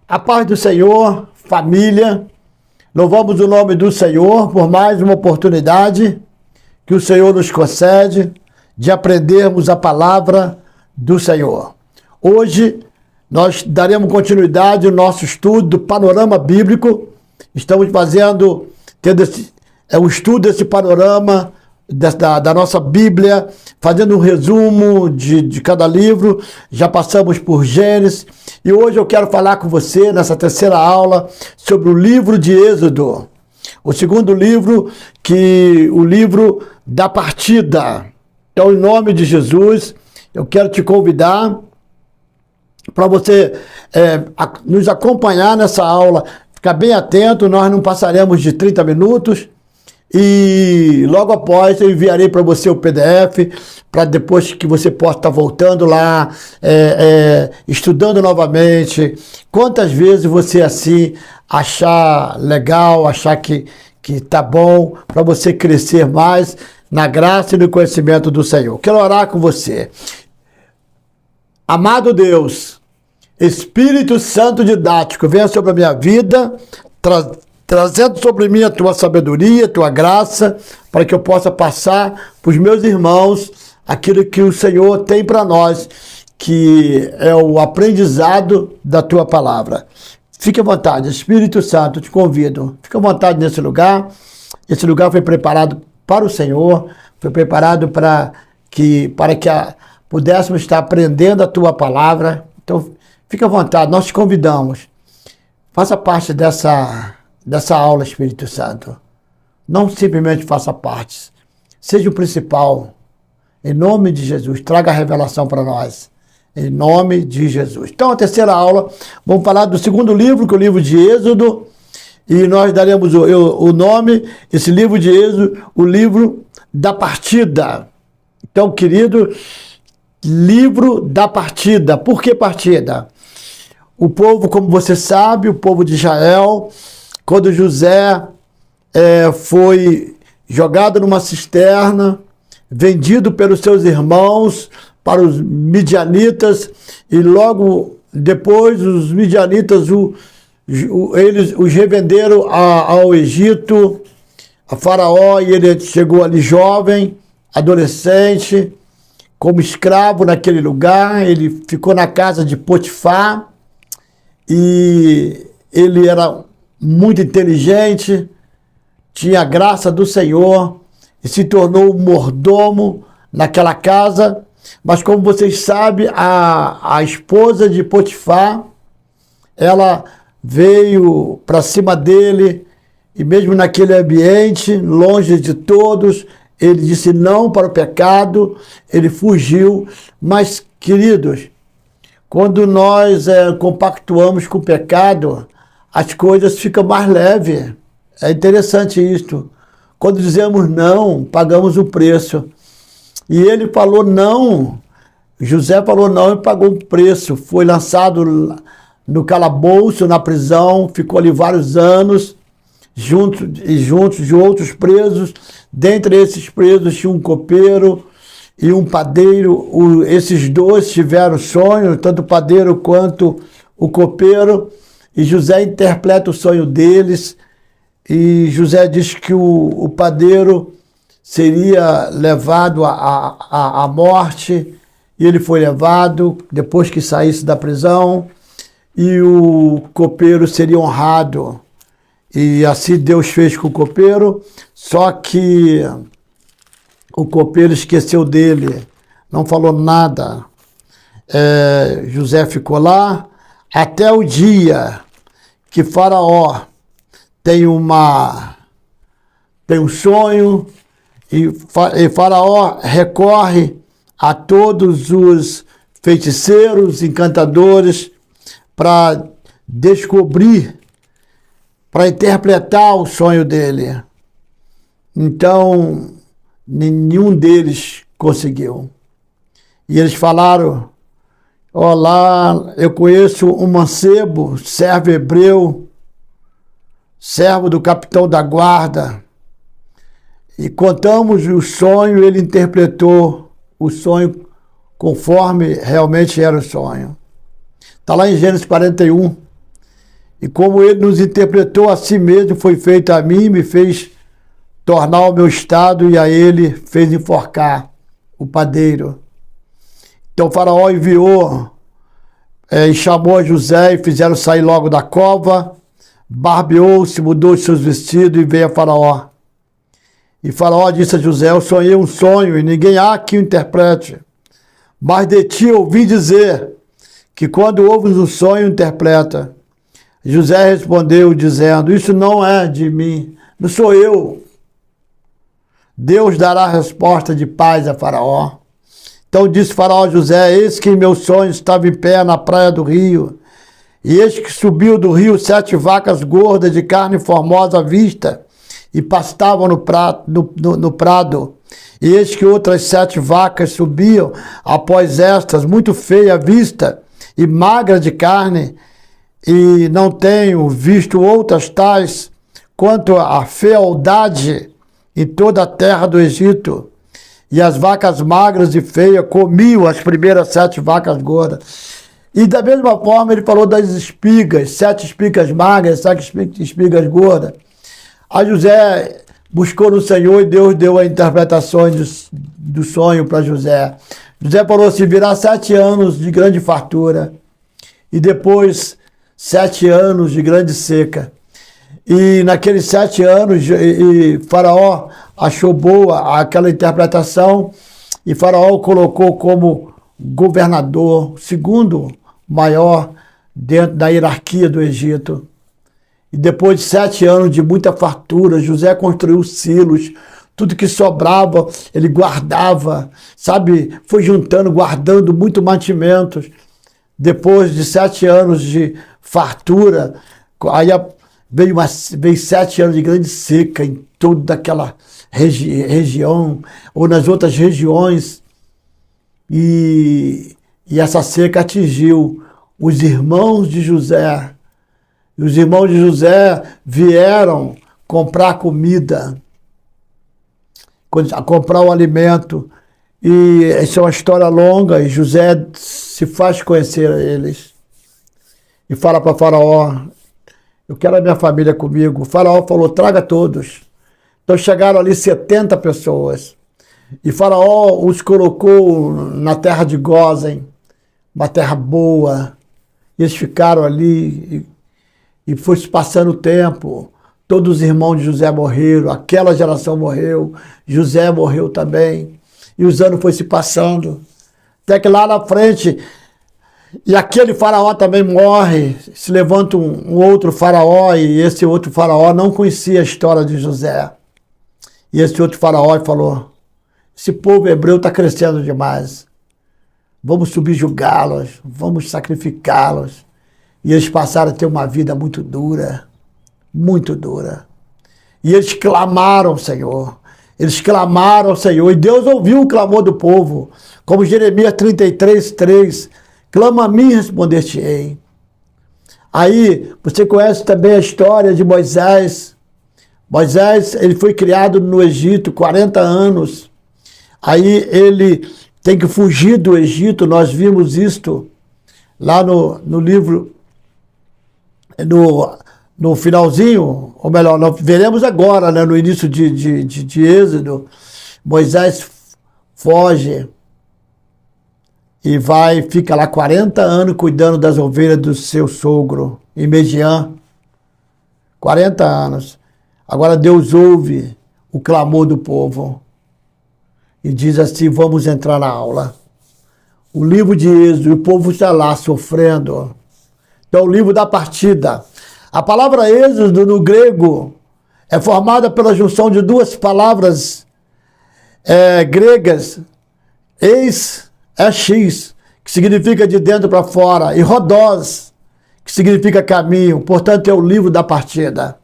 A paz do Senhor, família, louvamos o nome do Senhor por mais uma oportunidade que o Senhor nos concede de aprendermos a palavra do Senhor. Hoje nós daremos continuidade ao nosso estudo do panorama bíblico. Estamos tendo o estudo desse panorama da nossa Bíblia, fazendo um resumo de cada livro. Já passamos por Gênesis e hoje eu quero falar com você nessa terceira aula sobre o livro de Êxodo, o segundo livro, o livro da partida. Então, em nome de Jesus, eu quero te convidar para você nos acompanhar nessa aula. Ficar bem atento, nós não passaremos de 30 minutos. E logo após eu enviarei para você o PDF, para depois que você possa estar voltando lá, estudando novamente. Quantas vezes você assim achar legal, achar que tá bom, para você crescer mais na graça e no conhecimento do Senhor. Quero orar com você. Amado Deus, Espírito Santo didático, venha sobre a minha vida, trazendo sobre mim a tua sabedoria, a tua graça, para que eu possa passar para os meus irmãos aquilo que o Senhor tem para nós, que é o aprendizado da tua palavra. Fique à vontade, Espírito Santo, te convido. Fique à vontade nesse lugar. Esse lugar foi preparado para o Senhor, foi preparado para que pudéssemos estar aprendendo a tua palavra. Então, fique à vontade, nós te convidamos. Faça parte dessa aula, Espírito Santo. Não simplesmente faça parte. Seja o principal. Em nome de Jesus. Traga a revelação para nós. Em nome de Jesus. Então, a terceira aula, vamos falar do segundo livro, que é o livro de Êxodo. E nós daremos o nome, esse livro de Êxodo, o livro da partida. Então, querido, livro da partida. Por que partida? O povo, como você sabe, o povo de Israel, quando José foi jogado numa cisterna, vendido pelos seus irmãos para os midianitas, e logo depois os midianitas eles os revenderam ao Egito, a Faraó, e ele chegou ali jovem, adolescente, como escravo naquele lugar. Ele ficou na casa de Potifar, e ele era muito inteligente, tinha a graça do Senhor e se tornou mordomo naquela casa. Mas como vocês sabem, a esposa de Potifar, ela veio para cima dele, e mesmo naquele ambiente, longe de todos, ele disse não para o pecado, ele fugiu. Mas, queridos, quando nós compactuamos com o pecado, as coisas ficam mais leves. É interessante isto. Quando dizemos não, pagamos o preço. E ele falou não, José falou não e pagou o preço. Foi lançado no calabouço, na prisão, ficou ali vários anos, juntos de outros presos. Dentre esses presos tinha um copeiro e um padeiro. Esses dois tiveram sonho, tanto o padeiro quanto o copeiro. E José interpreta o sonho deles, e José diz que o padeiro seria levado à morte, e ele foi levado depois que saísse da prisão, e o copeiro seria honrado. E assim Deus fez com o copeiro, só que o copeiro esqueceu dele, não falou nada. José ficou lá até o dia que Faraó tem um sonho, e Faraó recorre a todos os feiticeiros, encantadores, para descobrir, para interpretar o sonho dele. Então, nenhum deles conseguiu. E eles falaram: olá, eu conheço um mancebo, servo hebreu, servo do capitão da guarda. E contamos o sonho, ele interpretou o sonho conforme realmente era o sonho. Está lá em Gênesis 41. E como ele nos interpretou a si mesmo, foi feito a mim, me fez tornar o meu estado, e a ele fez enforcar o padeiro. Então o faraó enviou e chamou a José, e fizeram sair logo da cova, barbeou-se, mudou os seus vestidos e veio a faraó. E faraó disse a José: eu sonhei um sonho e ninguém há que o interprete. Mas de ti ouvi dizer que quando ouves um sonho, interpreta. José respondeu dizendo: isso não é de mim, não sou eu. Deus dará resposta de paz a faraó. Então disse faraó a José: eis que em meu sonho estava em pé na praia do rio, e eis que subiu do rio 7 vacas gordas de carne formosa à vista, e pastavam no prado. E eis que outras 7 vacas subiam após estas, muito feia à vista e magra de carne, e não tenho visto outras tais quanto a fealdade em toda a terra do Egito. E as vacas magras e feias comiam as primeiras 7 vacas gordas. E da mesma forma ele falou das espigas, 7 espigas magras, 7 espigas gordas. Aí José buscou no Senhor e Deus deu a interpretação do sonho para José. José falou assim: virá 7 anos de grande fartura e depois 7 anos de grande seca. E naqueles 7 anos, Faraó achou boa aquela interpretação, e Faraó o colocou como governador, segundo maior dentro da hierarquia do Egito. E depois de 7 anos de muita fartura, José construiu silos, tudo que sobrava ele guardava, sabe? Foi juntando, guardando muito mantimentos. Depois de 7 anos de fartura, aí veio 7 anos de grande seca em toda aquela região, ou nas outras regiões, e essa seca atingiu os irmãos de José. E os irmãos de José vieram comprar comida, comprar o alimento, e essa é uma história longa, e José se faz conhecer a eles, e fala para Faraó: eu quero a minha família comigo. O Faraó falou: traga todos. Então chegaram ali 70 pessoas. E Faraó os colocou na terra de Gósen, uma terra boa. E eles ficaram ali e foi se passando o tempo. Todos os irmãos de José morreram, aquela geração morreu, José morreu também. E os anos foi se passando. Até que lá na frente, e aquele faraó também morre, se levanta um outro faraó, e esse outro faraó não conhecia a história de José. E esse outro faraó falou: esse povo hebreu está crescendo demais, vamos subjugá-los, vamos sacrificá-los. E eles passaram a ter uma vida muito dura, muito dura. E eles clamaram ao Senhor, e Deus ouviu o clamor do povo, como Jeremias 33:3, clama a mim e responder-te-ei. Aí, você conhece também a história de Moisés. Moisés, ele foi criado no Egito 40 anos. Aí ele tem que fugir do Egito, nós vimos isto lá no livro, no finalzinho, ou melhor, nós veremos agora, né, no início de Êxodo. Moisés foge e fica lá 40 anos cuidando das ovelhas do seu sogro, em Midian. 40 anos. Agora Deus ouve o clamor do povo e diz assim: vamos entrar na aula. O livro de Êxodo, o povo está lá sofrendo. Então, o livro da partida. A palavra Êxodo no grego é formada pela junção de 2 palavras gregas, eis, X, que significa de dentro para fora, e rodós, que significa caminho. Portanto, é o livro da partida.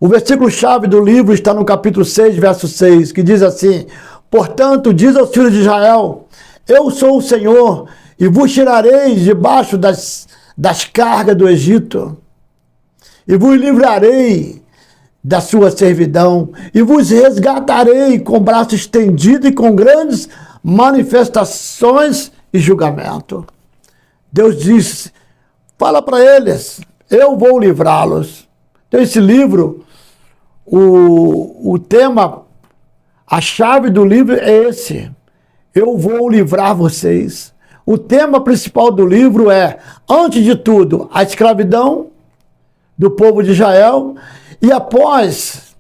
O versículo-chave do livro está no capítulo 6, verso 6, que diz assim: portanto, diz aos filhos de Israel: eu sou o Senhor, e vos tirarei debaixo das cargas do Egito, e vos livrarei da sua servidão, e vos resgatarei com braço estendido e com grandes manifestações e julgamento. Deus disse: fala para eles, Eu vou livrá-los. Então esse livro, o tema, a chave do livro é esse. Eu vou livrar vocês. O tema principal do livro é, antes de tudo, a escravidão do povo de Israel, e após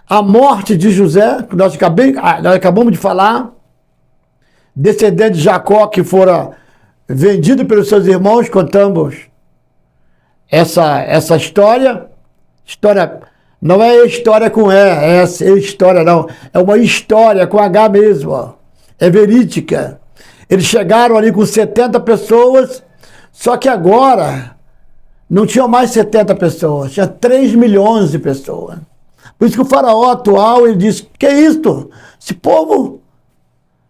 a morte de José, que nós acabamos de falar, descendente de Jacó, que fora vendido pelos seus irmãos, contamos essa história. História não é história com é história não, é uma história com H mesmo, ó. É verídica. Eles chegaram ali com 70 pessoas, só que agora não tinham mais 70 pessoas, tinha 3 milhões de pessoas. Por isso que o faraó atual, ele disse, que é isso? Esse povo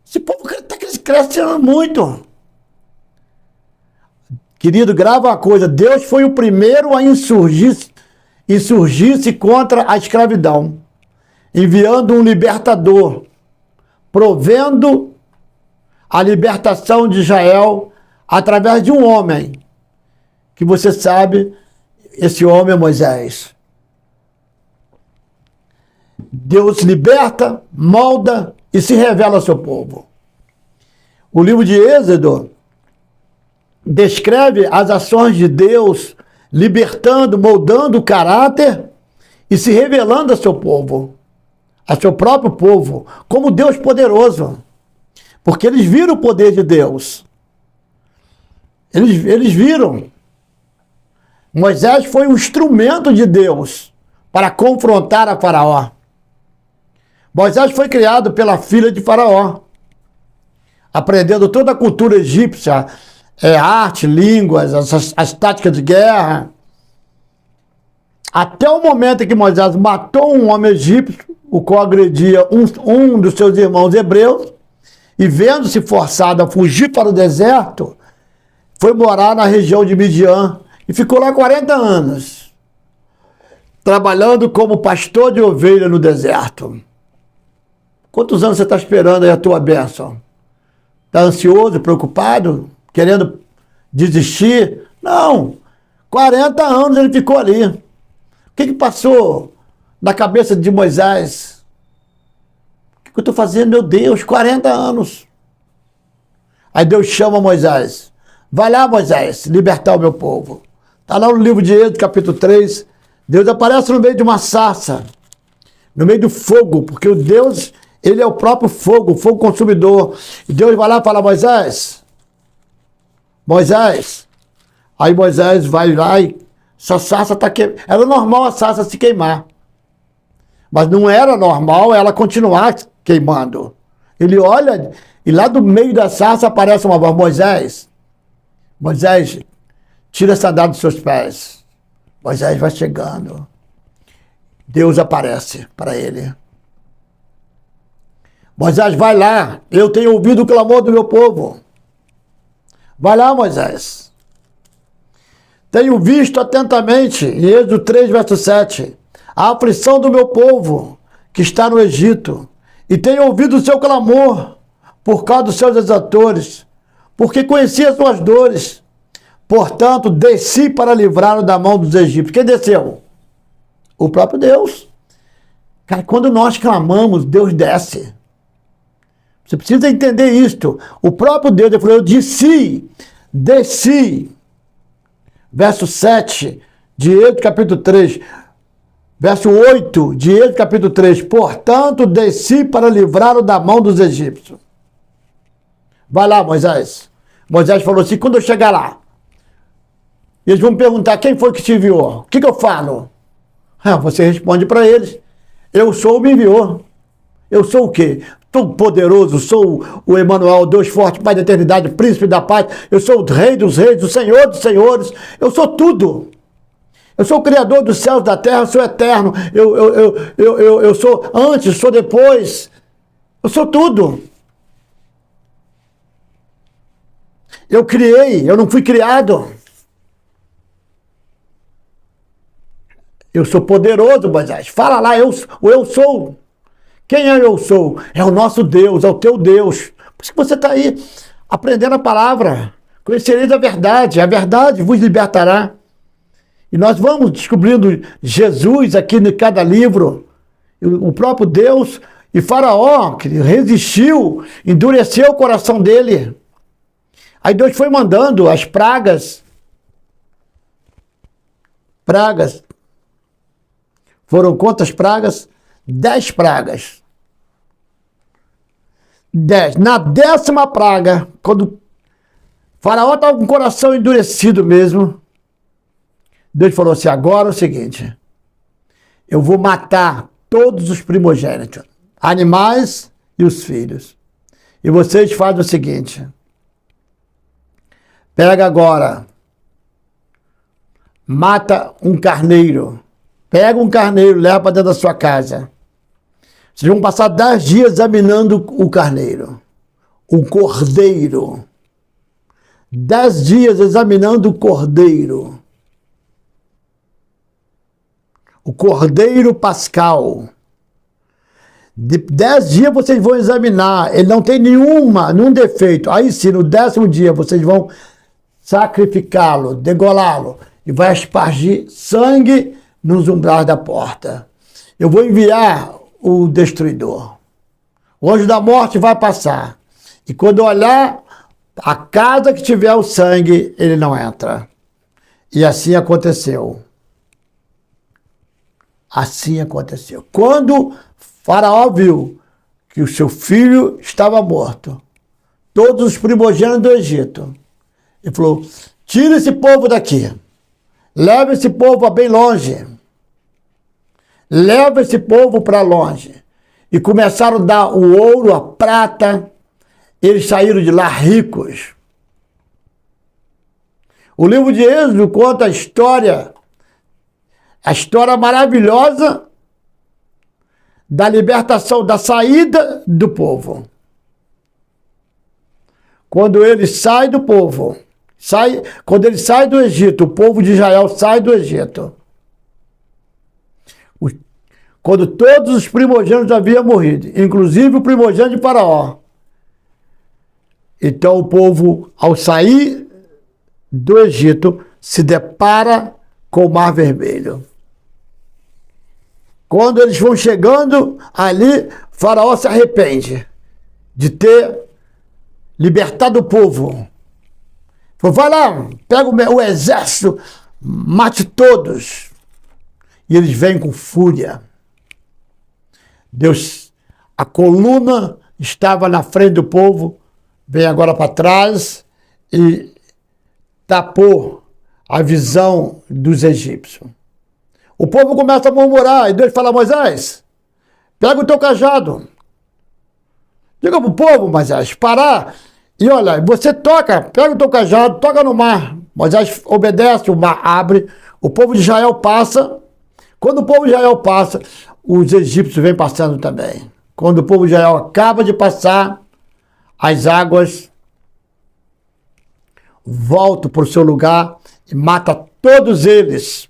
está crescendo muito. Querido, grava uma coisa, Deus foi o primeiro a insurgir-se contra a escravidão, enviando um libertador, provendo a libertação de Israel através de um homem, que você sabe, esse homem é Moisés. Deus liberta, molda e se revela ao seu povo. O livro de Êxodo descreve as ações de Deus libertando, moldando o caráter e se revelando a seu povo, a seu próprio povo, como Deus poderoso. Porque eles viram o poder de Deus. Eles viram. Moisés foi um instrumento de Deus para confrontar a Faraó. Moisés foi criado pela filha de Faraó, aprendendo toda a cultura egípcia, arte, línguas, as táticas de guerra. Até o momento em que Moisés matou um homem egípcio, o qual agredia um dos seus irmãos hebreus, e vendo-se forçado a fugir para o deserto, foi morar na região de Midian e ficou lá 40 anos, trabalhando como pastor de ovelha no deserto. Quantos anos você está esperando aí a tua bênção? Está ansioso, preocupado, querendo desistir? Não, 40 anos ele ficou ali. O que passou na cabeça de Moisés? O que eu estou fazendo, meu Deus, 40 anos. Aí Deus chama Moisés. Vai lá, Moisés, libertar o meu povo. Está lá no livro de Êxodo, capítulo 3. Deus aparece no meio de uma sarça, no meio do fogo, porque o Deus, ele é o próprio fogo, o fogo consumidor. E Deus vai lá e fala, Moisés. Aí Moisés vai lá e essa sarça está queimando. Era normal a sarça se queimar. Mas não era normal ela continuar queimando. Ele olha e lá do meio da sarça aparece uma voz. Moisés, tira a sandália dos seus pés. Moisés vai chegando. Deus aparece para ele. Moisés, vai lá. Eu tenho ouvido o clamor do meu povo. Vai lá, Moisés. Tenho visto atentamente, em Êxodo 3, verso 7, a aflição do meu povo que está no Egito, e tenho ouvido o seu clamor por causa dos seus exatores, porque conheci as suas dores. Portanto, desci para livrá-lo da mão dos egípcios. Quem desceu? O próprio Deus. Cara, quando nós clamamos, Deus desce. Você precisa entender isto. O próprio Deus, ele falou, eu desci. Verso 7 de Êxodo capítulo 3. Verso 8 de Êxodo capítulo 3. Portanto, desci para livrá-lo da mão dos egípcios. Vai lá, Moisés. Moisés falou assim, quando eu chegar lá, eles vão me perguntar, quem foi que te enviou? O que eu falo? Você responde para eles, eu sou o me enviou. Eu sou o quê? Sou poderoso, sou o Emanuel, Deus forte, Pai da eternidade, príncipe da paz. Eu sou o rei dos reis, o senhor dos senhores. Eu sou tudo. Eu sou o criador dos céus, da terra, eu sou eterno. Eu sou antes, sou depois. Eu sou tudo. Eu criei, eu não fui criado. Eu sou poderoso, Moisés. Fala lá, eu sou. Quem é eu sou? É o nosso Deus, é o teu Deus. Por isso que você está aí aprendendo a palavra. Conhecereis a verdade vos libertará. E E nós vamos descobrindo Jesus aqui em cada livro. O próprio Deus e Faraó, que resistiu, endureceu o coração dele. Aí Deus foi mandando as pragas. Pragas. Foram quantas pragas? 10 pragas. 10. Na 10ª praga, quando Faraó estava com o coração endurecido mesmo, Deus falou assim, agora é o seguinte, eu vou matar todos os primogênitos, animais e os filhos. E vocês fazem o seguinte, pega agora, mata um carneiro, pega um carneiro, leva para dentro da sua casa. Vocês vão passar 10 dias examinando o carneiro, o cordeiro. 10 dias examinando o cordeiro. O cordeiro pascal. De 10 dias vocês vão examinar, ele não tem nenhum defeito. Aí sim, no 10º dia vocês vão sacrificá-lo, degolá-lo, e vai espargir sangue nos umbrais da porta. Eu vou enviar o destruidor. O anjo da morte vai passar. E quando olhar, a casa que tiver o sangue, ele não entra. E assim aconteceu. Assim aconteceu. Quando Faraó viu que o seu filho estava morto, todos os primogênitos do Egito, ele falou, tira esse povo daqui. Leva esse povo a bem longe. Leva esse povo para longe. E começaram a dar o ouro, a prata. Eles saíram de lá ricos. O livro de Êxodo conta a história maravilhosa da libertação, da saída do povo. Quando ele sai do povo, quando ele sai do Egito, o povo de Israel sai do Egito. Quando todos os primogênitos haviam morrido, inclusive o primogênito de Faraó. Então o povo, ao sair do Egito, se depara com o Mar Vermelho. Quando eles vão chegando ali, Faraó se arrepende de ter libertado o povo. Falou, vai lá, pega o exército, mate todos. E eles vêm com fúria. Deus, a coluna estava na frente do povo, vem agora para trás e tapou a visão dos egípcios. O povo começa a murmurar e Deus fala, Moisés, pega o teu cajado. Diga para o povo, Moisés, parar. E olha, você toca, pega o teu cajado, toca no mar. Moisés obedece, o mar abre, o povo de Israel passa. Quando o povo de Israel passa, os egípcios vêm passando também. Quando o povo de Israel acaba de passar, as águas voltam para o seu lugar e mata todos eles.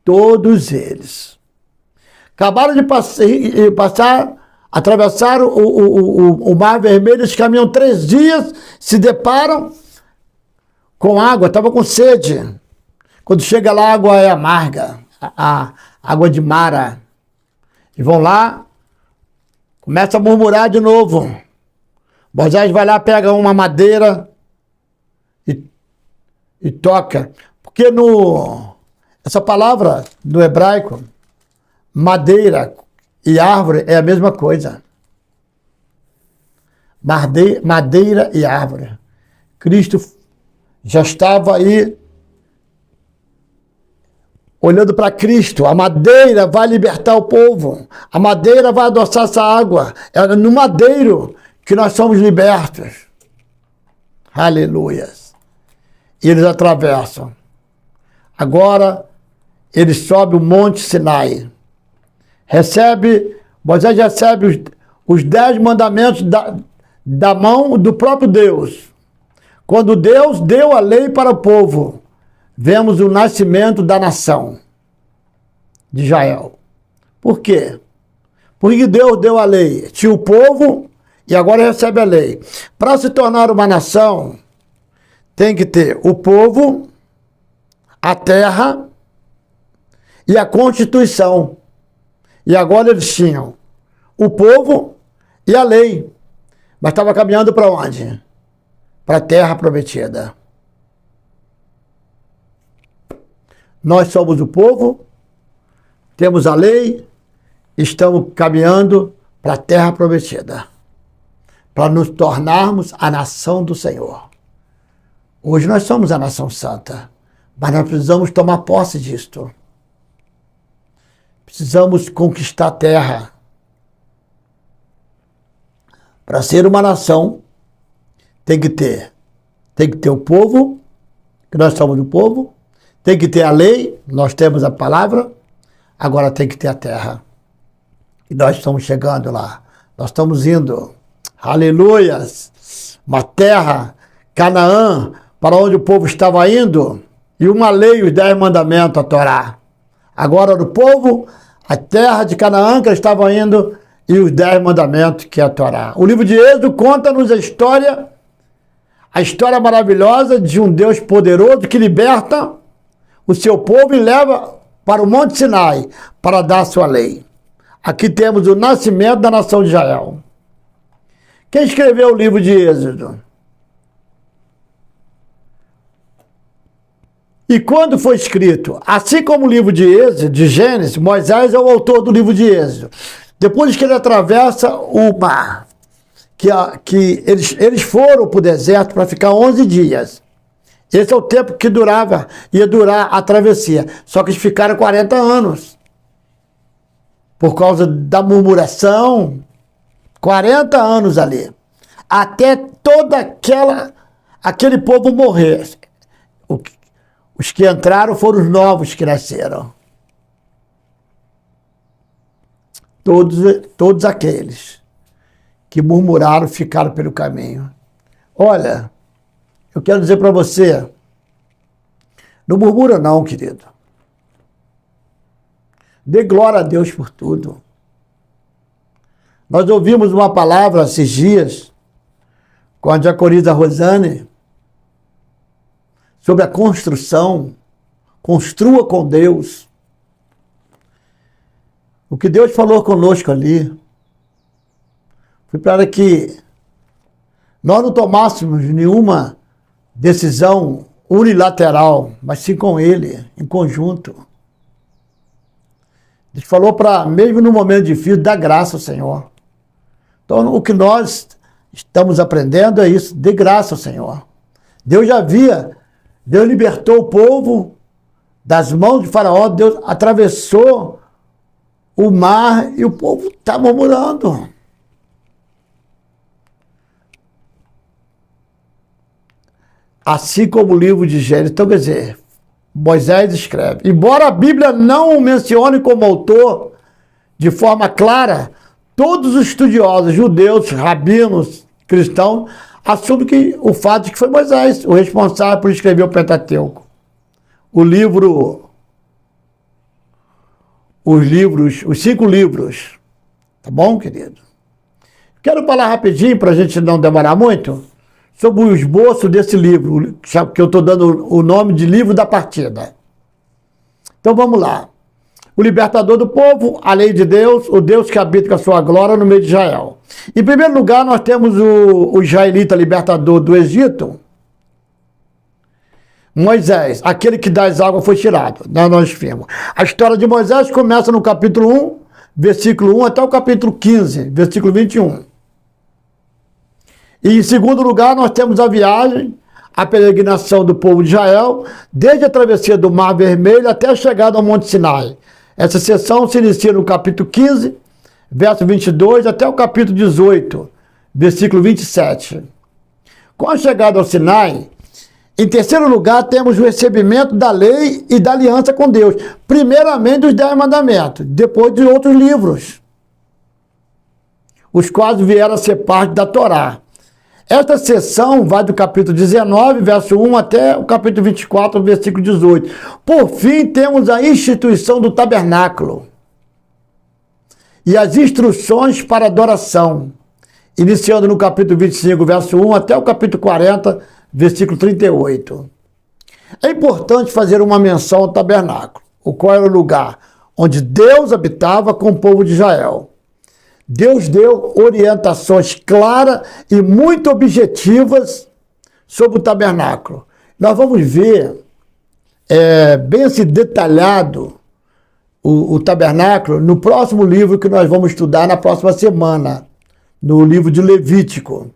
Todos eles. Acabaram de passar, atravessaram o Mar Vermelho, eles caminham 3 dias, se deparam com água, estavam com sede. Quando chega lá, a água é amarga, a água de Mara. E vão lá, começa a murmurar de novo. Moisés vai lá, pega uma madeira e toca. Porque essa palavra do hebraico, madeira e árvore é a mesma coisa. Madeira e árvore. Cristo já estava aí olhando para Cristo. A madeira vai libertar o povo. A madeira vai adoçar essa água. É no madeiro que nós somos libertos. Aleluias. E eles atravessam. Agora, eles sobem o Monte Sinai. Moisés recebe os 10 mandamentos da mão do próprio Deus. Quando Deus deu a lei para o povo, vemos o nascimento da nação de Israel. Por quê? Porque Deus deu a lei. Tinha o povo e agora recebe a lei. Para se tornar uma nação, tem que ter o povo, a terra e a Constituição. E agora eles tinham o povo e a lei. Mas estava caminhando para onde? Para a terra prometida. Nós somos o povo, temos a lei, estamos caminhando para a terra prometida, para nos tornarmos a nação do Senhor. Hoje nós somos a nação santa, mas nós precisamos tomar posse disto. Precisamos conquistar a terra. Para ser uma nação, tem que ter o povo, que nós somos o povo, tem que ter a lei, nós temos a palavra, agora tem que ter a terra. E nós estamos chegando lá, nós estamos indo, aleluias, uma terra, Canaã, para onde o povo estava indo, e uma lei, os 10 mandamentos, a Torá. Agora o povo, a terra de Canaã que eles estavam indo, e os 10 mandamentos, que é a Torá. O livro de Êxodo conta-nos a história maravilhosa de um Deus poderoso que liberta o seu povo e leva para o Monte Sinai para dar a sua lei. Aqui temos o nascimento da nação de Israel. Quem escreveu o livro de Êxodo? E quando foi escrito? Assim como o livro de Êxodo, de Gênesis, Moisés é o autor do livro de Êxodo. Depois que ele atravessa o mar, que eles foram para o deserto para ficar 11 dias. Esse é o tempo que ia durar a travessia. Só que eles ficaram 40 anos. Por causa da murmuração, 40 anos ali. Até aquele povo morrer. Os que entraram foram os novos que nasceram. Todos aqueles que murmuraram ficaram pelo caminho. Olha, eu quero dizer para você, não murmura não, querido. Dê glória a Deus por tudo. Nós ouvimos uma palavra esses dias com a diaconisa Rosane sobre a construção. Construa com Deus. O que Deus falou conosco ali foi para que nós não tomássemos nenhuma decisão unilateral, mas sim com Ele, em conjunto. Deus falou para, mesmo no momento difícil, dar graça ao Senhor. Então, o que nós estamos aprendendo é isso, dê graça ao Senhor. Deus libertou o povo das mãos de Faraó, Deus atravessou o mar e o povo está murmurando. Assim como o livro de Gênesis. Então, quer dizer, Moisés escreve. Embora a Bíblia não o mencione como autor de forma clara, todos os estudiosos, judeus, rabinos, cristãos, assumem que o fato de que foi Moisés o responsável por escrever o Pentateuco. Os 5 livros. Tá bom, querido? Quero falar rapidinho, para a gente não demorar muito, sobre o esboço desse livro, que eu estou dando o nome de Livro da Partida. Então vamos lá. O libertador do povo, a lei de Deus, o Deus que habita com a sua glória no meio de Israel. Em primeiro lugar, nós temos o israelita libertador do Egito, Moisés, aquele que das águas foi tirado. Nós vimos. A história de Moisés começa no capítulo 1, versículo 1, até o capítulo 15, versículo 21. E em segundo lugar, nós temos a viagem, a peregrinação do povo de Israel, desde a travessia do Mar Vermelho até a chegada ao Monte Sinai. Essa sessão se inicia no capítulo 15, verso 22, até o capítulo 18, versículo 27. Com a chegada ao Sinai, em terceiro lugar, temos o recebimento da lei e da aliança com Deus. Primeiramente, os 10 mandamentos, depois de outros livros, os quais vieram a ser parte da Torá. Esta sessão vai do capítulo 19, verso 1, até o capítulo 24, versículo 18. Por fim, temos a instituição do tabernáculo e as instruções para adoração, iniciando no capítulo 25, verso 1, até o capítulo 40, versículo 38. É importante fazer uma menção ao tabernáculo, o qual era o lugar onde Deus habitava com o povo de Israel. Deus deu orientações claras e muito objetivas sobre o tabernáculo. Nós vamos ver bem assim detalhado o tabernáculo no próximo livro que nós vamos estudar na próxima semana, no livro de Levítico.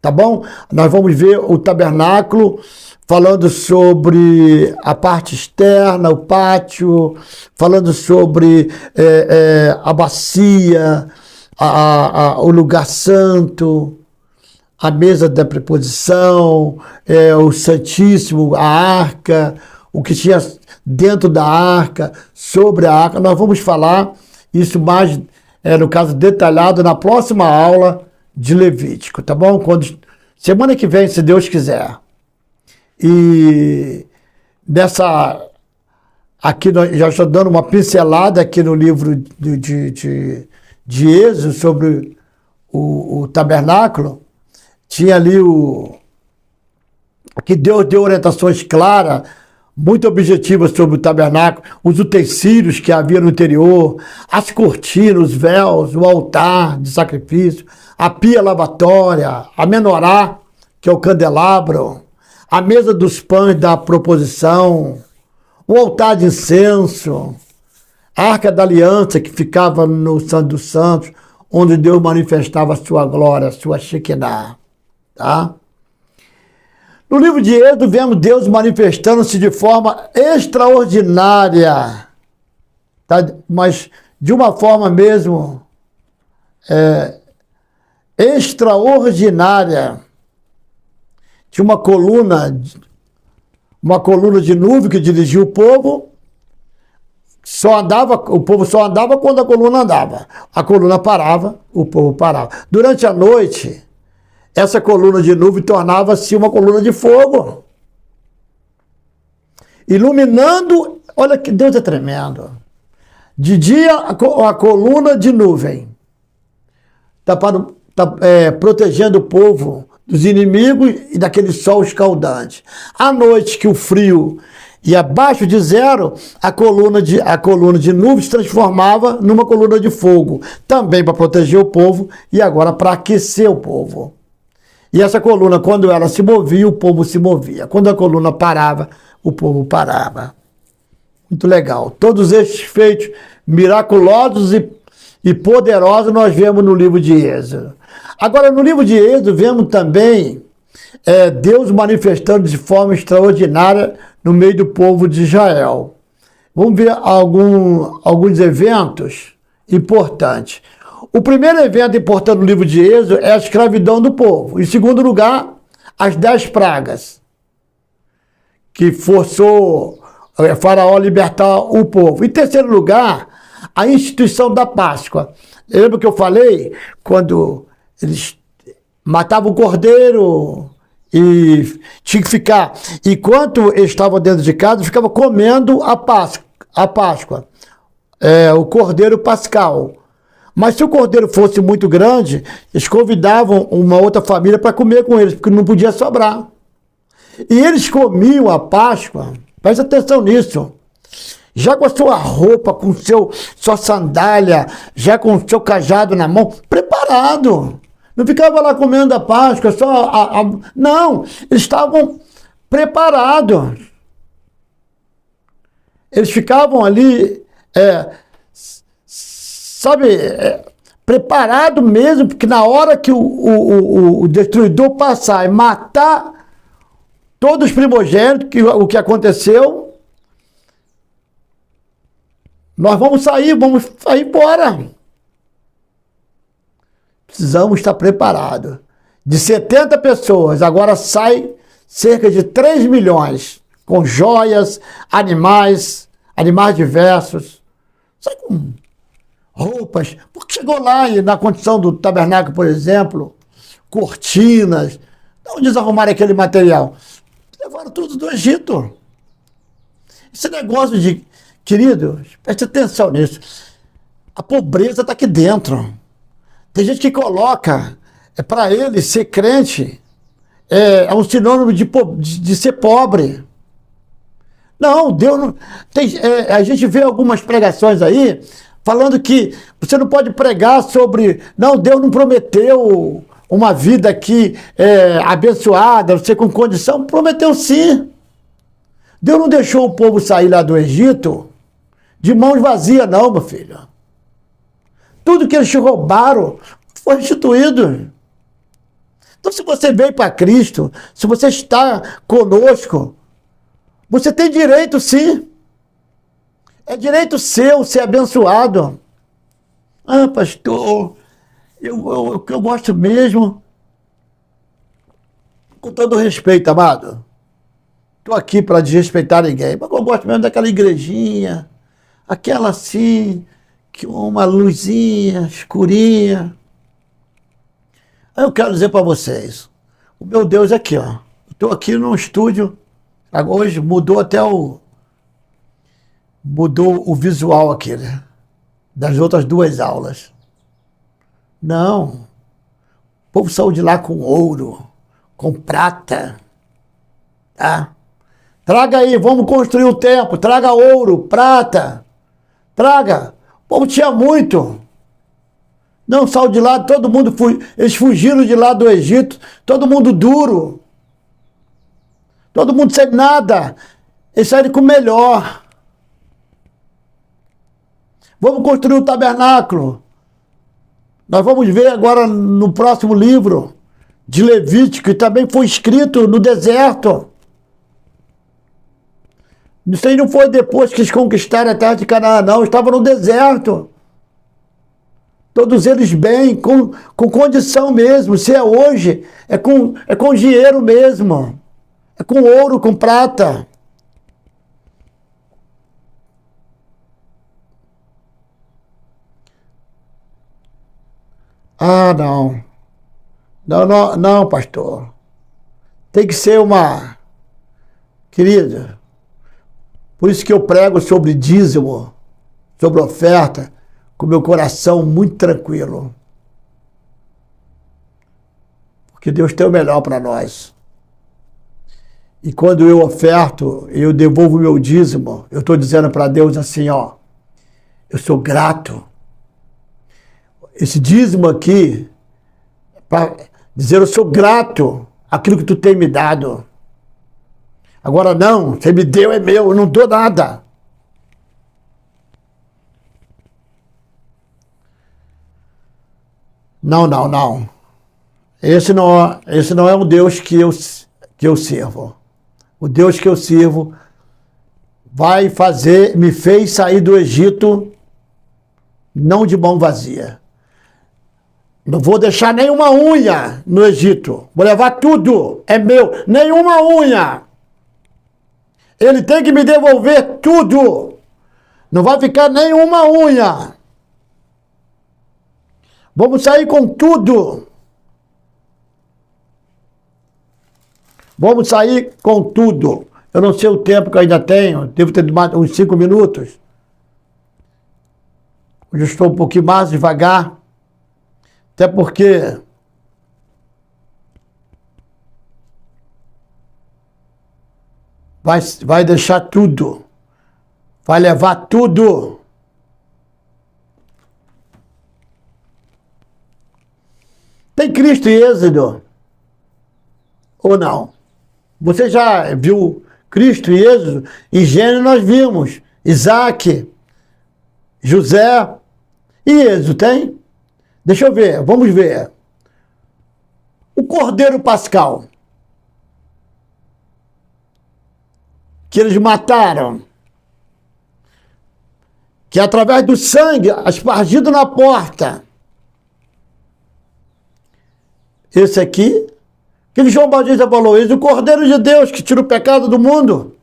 Tá bom? Nós vamos ver o tabernáculo falando sobre a parte externa, o pátio, falando sobre a bacia, o lugar santo, a mesa da preposição, o Santíssimo, a arca, o que tinha dentro da arca, sobre a arca. Nós vamos falar isso mais, no caso, detalhado na próxima aula de Levítico, tá bom? Semana que vem, se Deus quiser. E aqui nós já estou dando uma pincelada aqui no livro de Êxodo sobre o tabernáculo. Tinha ali que Deus deu orientações claras, muito objetivas sobre o tabernáculo, os utensílios que havia no interior, as cortinas, os véus, o altar de sacrifício, a pia lavatória, a menorá, que é o candelabro, a mesa dos pães da proposição, o altar de incenso, a arca da aliança que ficava no Santo dos Santos, onde Deus manifestava a sua glória, a sua Shekinah. Tá? No livro de Êxodo, vemos Deus manifestando-se de forma extraordinária, tá? Mas de uma forma mesmo extraordinária. Tinha uma coluna de nuvem que dirigia o povo. O povo só andava quando a coluna andava. A coluna parava, o povo parava. Durante a noite, essa coluna de nuvem tornava-se uma coluna de fogo, iluminando. Olha que Deus é tremendo. De dia, a coluna de nuvem está protegendo o povo dos inimigos e daquele sol escaldante. À noite, que o frio ia abaixo de zero, a coluna de nuvem se transformava numa coluna de fogo, também para proteger o povo e agora para aquecer o povo. E essa coluna, quando ela se movia, o povo se movia. Quando a coluna parava, o povo parava. Muito legal. Todos estes feitos miraculosos e poderosos nós vemos no livro de Êxodo. Agora, no livro de Êxodo, vemos também Deus manifestando de forma extraordinária no meio do povo de Israel. Vamos ver alguns eventos importantes. O primeiro evento importante no livro de Êxodo é a escravidão do povo. Em segundo lugar, as 10 pragas, que forçou Faraó a libertar o povo. Em terceiro lugar, a instituição da Páscoa. Lembra que eu falei? Quando eles matavam o cordeiro e tinha que ficar, enquanto eles estavam dentro de casa, ficava comendo a Páscoa, o cordeiro pascal. Mas se o cordeiro fosse muito grande, eles convidavam uma outra família para comer com eles, porque não podia sobrar. E eles comiam a Páscoa, presta atenção nisso, já com a sua roupa, com sua sandália, já com o seu cajado na mão, preparado. Não ficava lá comendo a Páscoa, não, eles estavam preparados. Eles ficavam ali, preparado mesmo, porque na hora que o destruidor passar e matar todos os primogênitos, o que aconteceu, nós vamos sair embora. Precisamos estar preparados. De 70 pessoas, agora sai cerca de 3 milhões, com joias, animais diversos, sai com roupas, porque chegou lá e na condição do tabernáculo, por exemplo, cortinas, de onde eles arrumaram aquele material? Levaram tudo do Egito. Esse negócio queridos, preste atenção nisso, a pobreza está aqui dentro. Tem gente que coloca, para ele ser crente, é um sinônimo de ser pobre. Não, Deus não. A gente vê algumas pregações aí falando que você não pode pregar sobre. Não, Deus não prometeu uma vida aqui abençoada, você com condição. Prometeu sim. Deus não deixou o povo sair lá do Egito de mãos vazias, não, meu filho. Tudo que eles te roubaram foi restituído. Então, se você veio para Cristo, se você está conosco, você tem direito, sim. É direito seu ser abençoado. Ah, pastor, o que eu gosto mesmo, com todo respeito, amado, estou aqui para desrespeitar ninguém, mas eu gosto mesmo daquela igrejinha, aquela assim, que uma luzinha, escurinha. Aí eu quero dizer para vocês, o meu Deus é aqui, ó. Estou aqui no estúdio, hoje mudou até mudou o visual aqui, né? Das outras duas aulas. Não. O povo saiu de lá com ouro, com prata. Tá? Traga aí, vamos construir o templo. Traga ouro, prata. Traga. O povo tinha muito. Não saiu de lá, todo mundo eles fugiram de lá do Egito, todo mundo duro. Todo mundo sem nada. Eles saíram com o melhor. Vamos construir o tabernáculo. Nós vamos ver agora no próximo livro de Levítico, que também foi escrito no deserto. Isso aí não foi depois que eles conquistaram a terra de Canaã, não. Estavam no deserto. Todos eles bem, com condição mesmo. Se é hoje, é com dinheiro mesmo. É com ouro, com prata. Ah, não. Não, não, não, pastor. Tem que ser uma... Querida, por isso que eu prego sobre dízimo, sobre oferta, com meu coração muito tranquilo. Porque Deus tem o melhor para nós. E quando eu oferto, eu devolvo meu dízimo, eu estou dizendo para Deus assim, ó, eu sou grato. Esse dízimo aqui, para dizer eu sou grato àquilo que tu tem me dado. Agora não, você me deu, é meu, eu não dou nada. Não, não, não. Esse não é o Deus que eu sirvo. O Deus que eu sirvo me fez sair do Egito não de mão vazia. Não vou deixar nenhuma unha no Egito. Vou levar tudo. É meu. Nenhuma unha. Ele tem que me devolver tudo. Não vai ficar nenhuma unha. Vamos sair com tudo. Vamos sair com tudo. Eu não sei o tempo que eu ainda tenho. Devo ter uns 5 minutos. Hoje eu estou um pouquinho mais devagar. Até porque vai deixar tudo. Vai levar tudo. Tem Cristo em Êxodo? Ou não? Você já viu Cristo em Êxodo? Em Gênesis nós vimos Isaac, José. E Êxodo tem? Deixa eu ver, vamos ver. O Cordeiro Pascal, que eles mataram, que através do sangue espargido na porta. Esse aqui, que João Batista falou, esse é o Cordeiro de Deus que tira o pecado do mundo.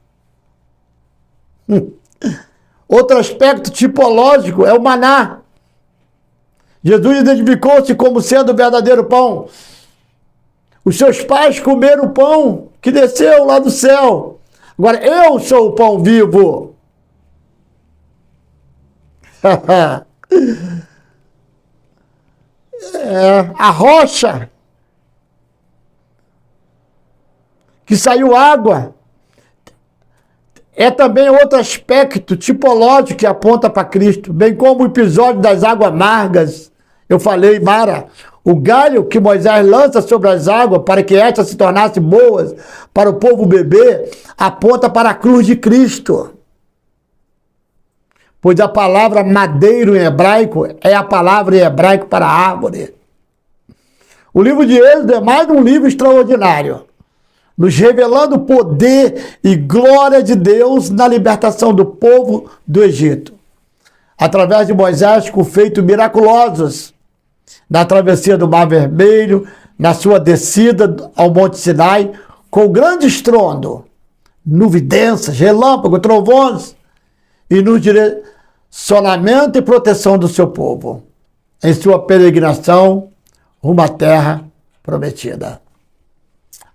Outro aspecto tipológico é o maná. Jesus identificou-se como sendo o verdadeiro pão. Os seus pais comeram o pão que desceu lá do céu. Agora, eu sou o pão vivo. A rocha que saiu água. é também outro aspecto tipológico que aponta para Cristo, bem como o episódio das águas amargas. Eu falei, Mara, o galho que Moisés lança sobre as águas para que estas se tornassem boas para o povo beber, aponta para a cruz de Cristo. Pois a palavra madeiro em hebraico é a palavra em hebraico para árvore. O livro de Êxodo é mais um livro extraordinário, nos revelando o poder e glória de Deus na libertação do povo do Egito, através de Moisés com feitos miraculosos, na travessia do Mar Vermelho, na sua descida ao Monte Sinai, com grande estrondo, nuvidências, relâmpagos, trovões, e no direcionamento e proteção do seu povo, em sua peregrinação rumo à terra prometida.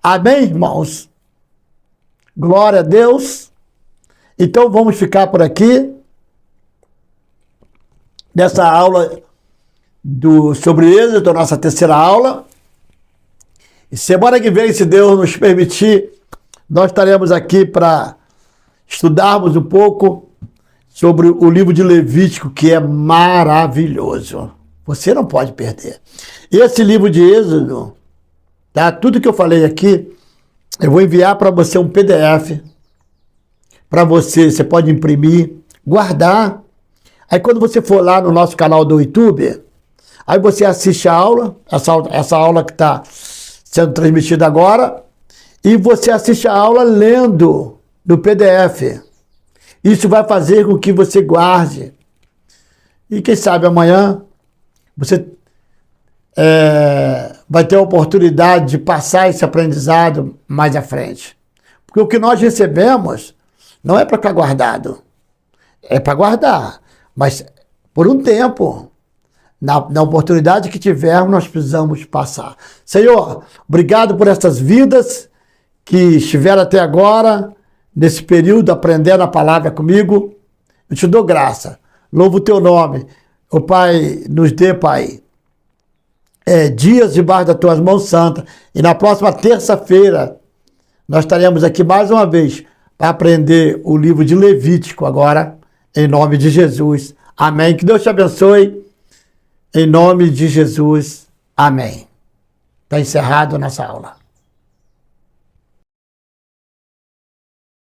Amém, irmãos? Glória a Deus. Então vamos ficar por aqui nessa aula sobre Êxodo, nossa terceira aula. E semana que vem, se Deus nos permitir, nós estaremos aqui para estudarmos um pouco sobre o livro de Levítico, que é maravilhoso. Você não pode perder. Esse livro de Êxodo, tá? Tudo que eu falei aqui, eu vou enviar para você um PDF. Para você pode imprimir, guardar. Aí quando você for lá no nosso canal do YouTube, aí você assiste a aula, essa aula que está sendo transmitida agora, e você assiste a aula lendo no PDF. Isso vai fazer com que você guarde. E quem sabe amanhã você vai ter a oportunidade de passar esse aprendizado mais à frente. Porque o que nós recebemos não é para ficar guardado. É para guardar. Mas por um tempo, na oportunidade que tivermos, nós precisamos passar. Senhor, obrigado por essas vidas que estiveram até agora, nesse período, aprendendo a palavra comigo. Eu te dou graça. Louvo o teu nome. O Pai, nos dê, Pai, dias debaixo das tuas mãos santas. E na próxima terça-feira, nós estaremos aqui mais uma vez para aprender o livro de Levítico agora, em nome de Jesus. Amém. Que Deus te abençoe. Em nome de Jesus. Amém. Está encerrado a nossa aula.